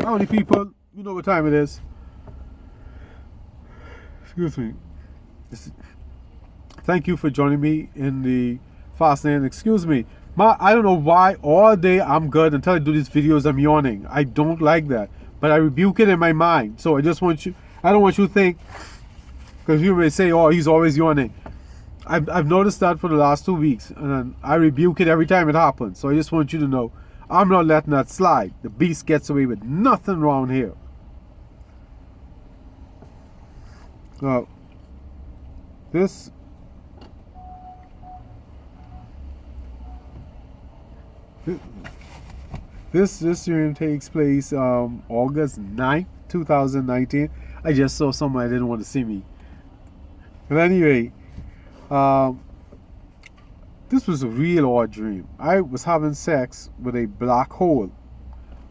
Howdy people, you know what time it is. Excuse me. Thank you for joining me in the Fassst Lane. Excuse me. I don't know why all day I'm good until I do these videos I'm yawning. I don't like that. But I rebuke it in my mind. So I just want you, I don't want you to think, because you may say, oh, he's always yawning. I've noticed that for the last 2 weeks, and I rebuke it every time it happens. So I just want you to know, I'm not letting that slide. The beast gets away with nothing wrong here. Now, this stream takes place August 9th, 2019. I just saw someone I didn't want to see me. But anyway, this was a real odd dream. I was having sex with a black hole.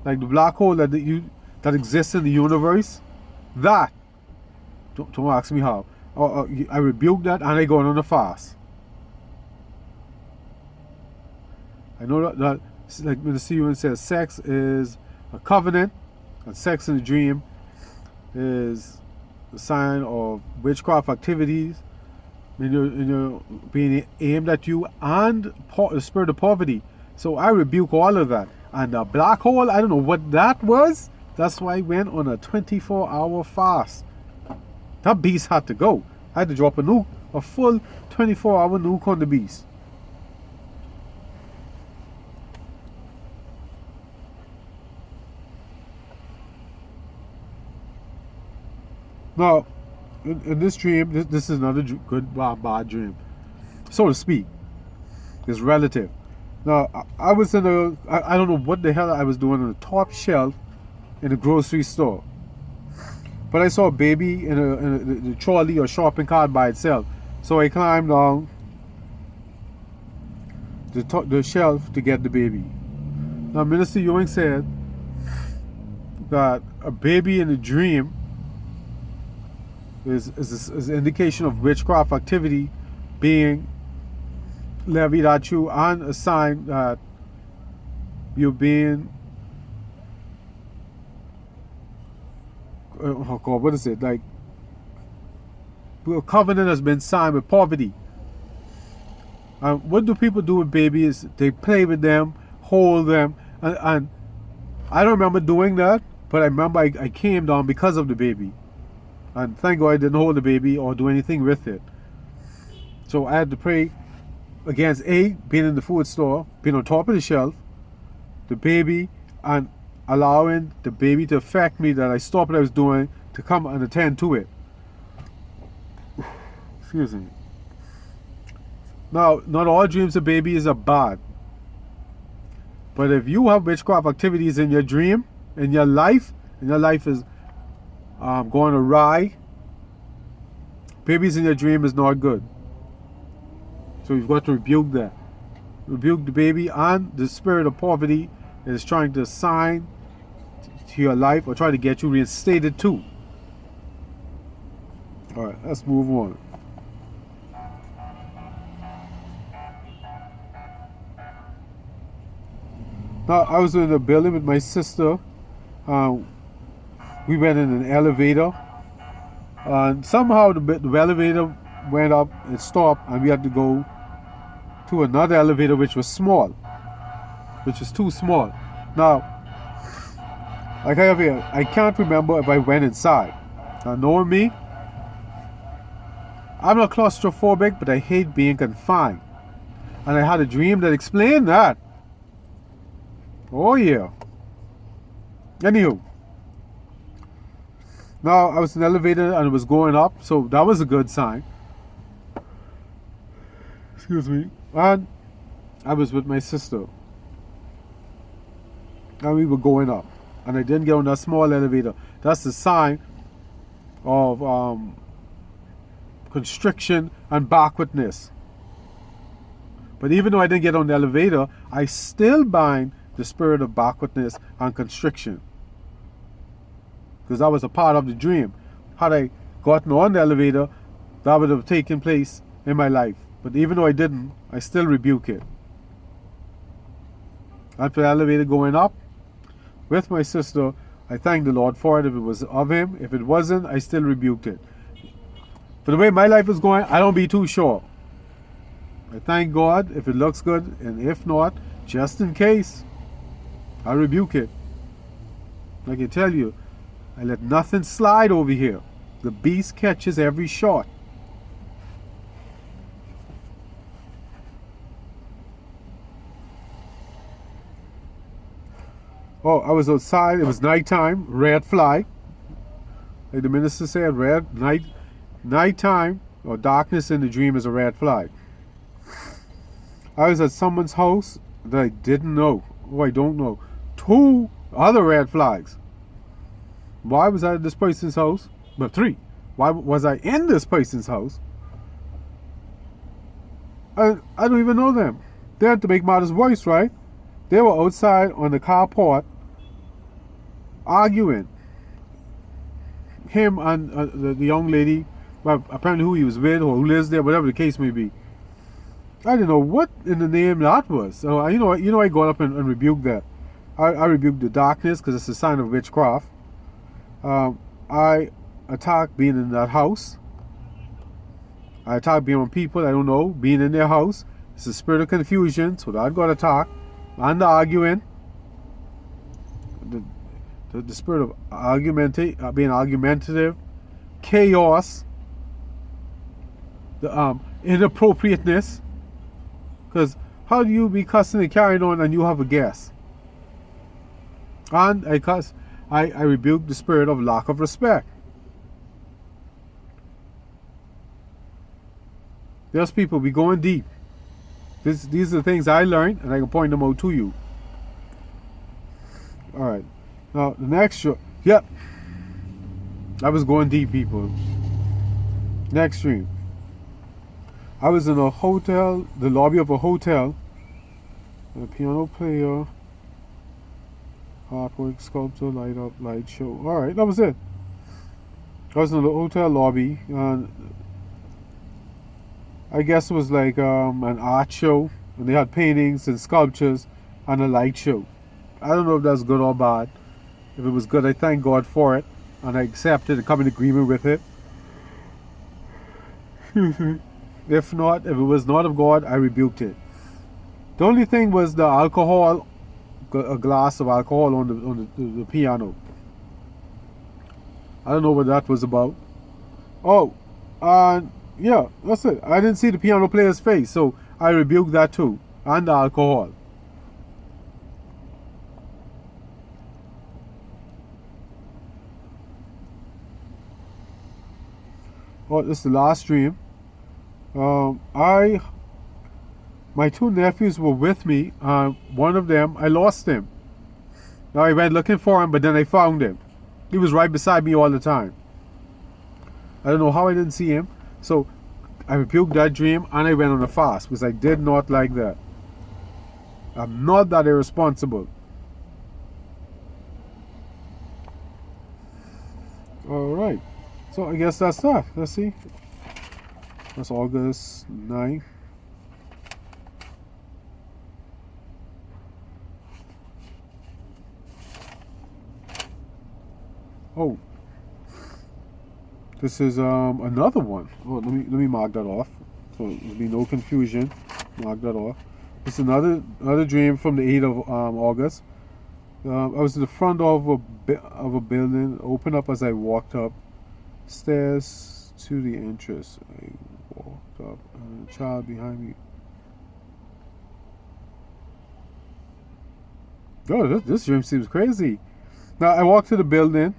Like the black hole that exists in the universe. That. Don't ask me how. I rebuked that and I go on a fast. I know that like when the Stephen says sex is a covenant, and sex in the dream is a sign of witchcraft activities. And you're being aimed at you and the spirit of poverty. So I rebuke all of that. And the black hole, I don't know what that was. That's why I went on a 24-hour fast. That beast had to go. I had to drop a full 24-hour nuke on the beast. Now, in this dream, this is not a good bad dream, so to speak. It's relative. Now, I was in I don't know what the hell I was doing on the top shelf in a grocery store. But I saw a baby in a trolley or shopping cart by itself. So I climbed down the shelf to get the baby. Now, Minister Ewing said that a baby in a dream is an indication of witchcraft activity being levied at you, and a sign that you're being oh God, what is it? Like a covenant has been signed with poverty. What do people do with babies? They play with them, hold them, and I don't remember doing that, but I remember I came down because of the baby. And thank God I didn't hold the baby or do anything with it. So I had to pray against being in the food store, being on top of the shelf, the baby, and allowing the baby to affect me, that I stopped what I was doing to come and attend to it. Excuse me. Now, not all dreams of babies are bad. But if you have witchcraft activities in your dream, in your life is going awry, babies in your dream is not good. So you've got to rebuke that. Rebuke the baby, and the spirit of poverty is trying to assign to your life or try to get you reinstated too. Alright, let's move on. Now, I was in a building with my sister. We went in an elevator, and somehow the elevator went up and stopped, and we had to go to another elevator which was small, which is too small. Now, like I can't remember if I went inside. Now, knowing me, I'm not claustrophobic, but I hate being confined. And I had a dream that explained that. Oh yeah. Anywho. Now, I was in the elevator and it was going up, so that was a good sign. Excuse me. And I was with my sister. And we were going up. And I didn't get on that small elevator. That's the sign of constriction and backwardness. But even though I didn't get on the elevator, I still bind the spirit of backwardness and constriction. Because that was a part of the dream. Had I gotten on the elevator, that would have taken place in my life. But even though I didn't, I still rebuke it. After the elevator going up, with my sister, I thank the Lord for it if it was of Him. If it wasn't, I still rebuked it. For the way my life is going, I don't be too sure. I thank God if it looks good, and if not, just in case, I rebuke it. I can tell you, I let nothing slide over here. The beast catches every shot. Oh, I was outside. It was nighttime. Red flag. Like the minister said, nighttime or darkness in the dream is a red flag. I was at someone's house that I didn't know. Oh, I don't know. 2 other red flags. Why was I at this person's house? But 3. Why was I in this person's house? I don't even know them. They had to make matters worse, right? They were outside on the carport arguing. Him and the young lady, well, apparently who he was with or who lives there, whatever the case may be. I didn't know what in the name that was. So I got up and rebuked that. I rebuked the darkness because it's a sign of witchcraft. I attacked being in that house. I attacked being on people I don't know, being in their house. It's a spirit of confusion, so that got attacked. And the arguing. The spirit of being argumentative. Chaos. The inappropriateness. Because how do you be cussing and carrying on and you have a guest? And I rebuke the spirit of lack of respect. There's people be going deep. These are the things I learned, and I can point them out to you. Alright. Now, the next show. Yep. I was going deep, people. Next stream. I was in a hotel, the lobby of a hotel. A piano player. Artwork, sculpture, light up, light show. Alright, that was it. I was in the hotel lobby, and I guess it was like an art show, and they had paintings and sculptures and a light show. I don't know if that's good or bad. If it was good, I thank God for it, and I accepted and come in agreement with it. If not, if it was not of God, I rebuked it. The only thing was the alcohol, a glass of alcohol on the piano. I don't know what that was about. Oh, yeah, that's it. I didn't see the piano player's face, so I rebuked that too. And the alcohol. Oh, this is the last dream. My 2 nephews were with me. One of them, I lost him. Now I went looking for him, but then I found him. He was right beside me all the time. I don't know how I didn't see him. So I rebuked that dream and I went on a fast because I did not like that. I'm not that irresponsible. Alright. So I guess that's that. Let's see. That's August 9th. Oh. This is another one. Oh, let me mark that off. So there'll be no confusion. Mark that off. It's another dream from the 8th of August. I was in the front of a building. Opened up as I walked up stairs to the entrance. I walked up, and a child behind me. Oh, this dream seems crazy. Now I walked to the building.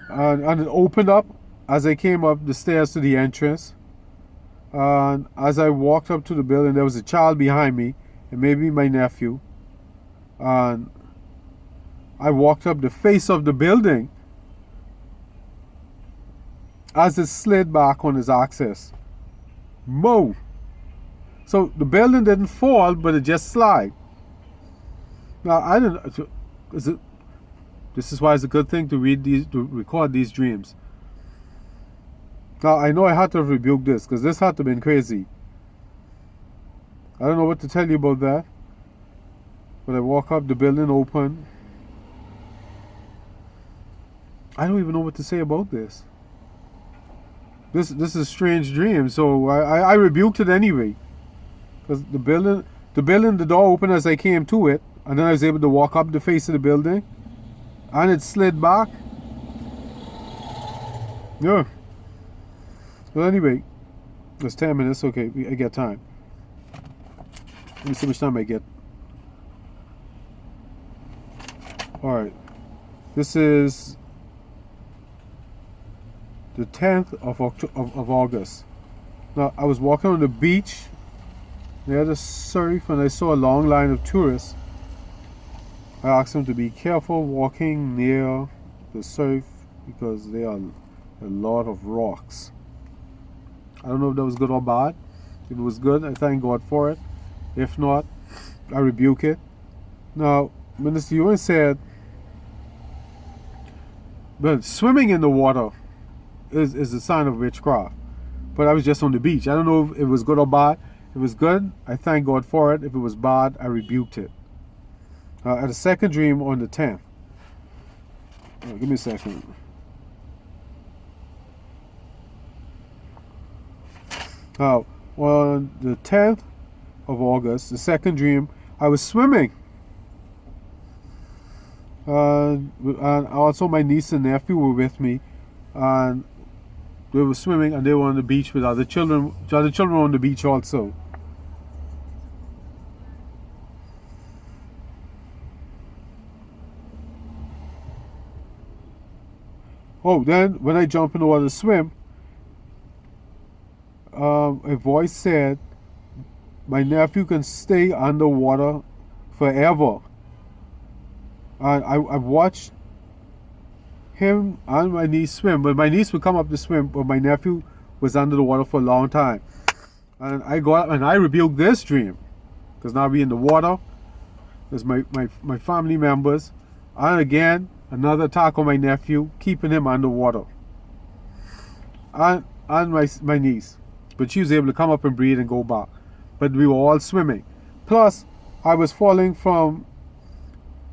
And it opened up as I came up the stairs to the entrance. And as I walked up to the building, there was a child behind me, and maybe my nephew. And I walked up the face of the building as it slid back on its axis. Mo! So the building didn't fall, but it just slid. Now I didn't. This is why it's a good thing to record these dreams. Now, I know I had to rebuke this, because this had to have been crazy. I don't know what to tell you about that. But I walk up, the building open. I don't even know what to say about this. This is a strange dream, so I rebuked it anyway. Because the building, the door opened as I came to it, and then I was able to walk up the face of the building, and it slid back. Yeah. Well, anyway, it's 10 minutes. Okay, I get time. Let me see how much time I get. All right. This is the 10th of August. Now, I was walking on the beach near the surf, and I saw a long line of tourists. I asked them to be careful walking near the surf because there are a lot of rocks. I don't know if that was good or bad. If it was good, I thank God for it. If not, I rebuke it. Now, Minister Ewan said, but swimming in the water is a sign of witchcraft. But I was just on the beach. I don't know if it was good or bad. If it was good, I thank God for it. If it was bad, I rebuked it. I had a second dream on the 10th. Give me a second. On the 10th of August, the second dream, I was swimming. And also my niece and nephew were with me. And they were swimming, and they were on the beach with other children. The other children were on the beach also. Oh, then when I jump in the water to swim, a voice said, my nephew can stay underwater forever. And I watched him and my niece swim, but my niece would come up to swim, but my nephew was under the water for a long time. And I got up and I rebuked this dream, because now we in the water. There's my family members, and again another attack on my nephew, keeping him underwater. And my niece, but she was able to come up and breathe and go back. But we were all swimming. Plus, I was following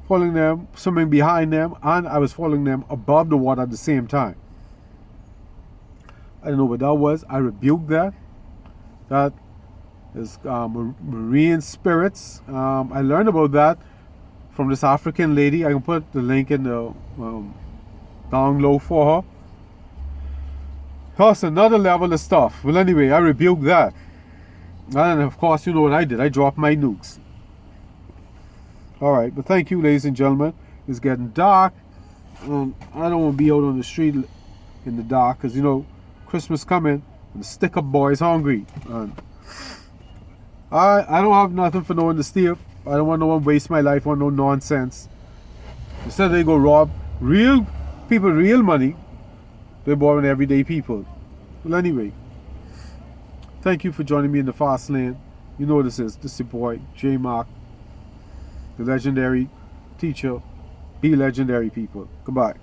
them, swimming behind them, and I was following them above the water at the same time. I don't know what that was. I rebuked that. That is marine spirits. I learned about that from this African lady. I can put the link in the down low for her. Plus another level of stuff. Well, anyway, I rebuked that. And of course, you know what I did. I dropped my nukes. Alright, but thank you, ladies and gentlemen. It's getting dark. I don't want to be out on the street in the dark, because, you know, Christmas coming, and the stick-up boy is hungry. And I don't have nothing for no one to steal. I don't want no one waste my life on no nonsense. Instead they go rob real people, real money, they're borrowing everyday people. Well, anyway, thank you for joining me in the Fassst Lane. You know what this is. This is your boy, Jay Mack, the legendary teacher. Be legendary, people. Goodbye.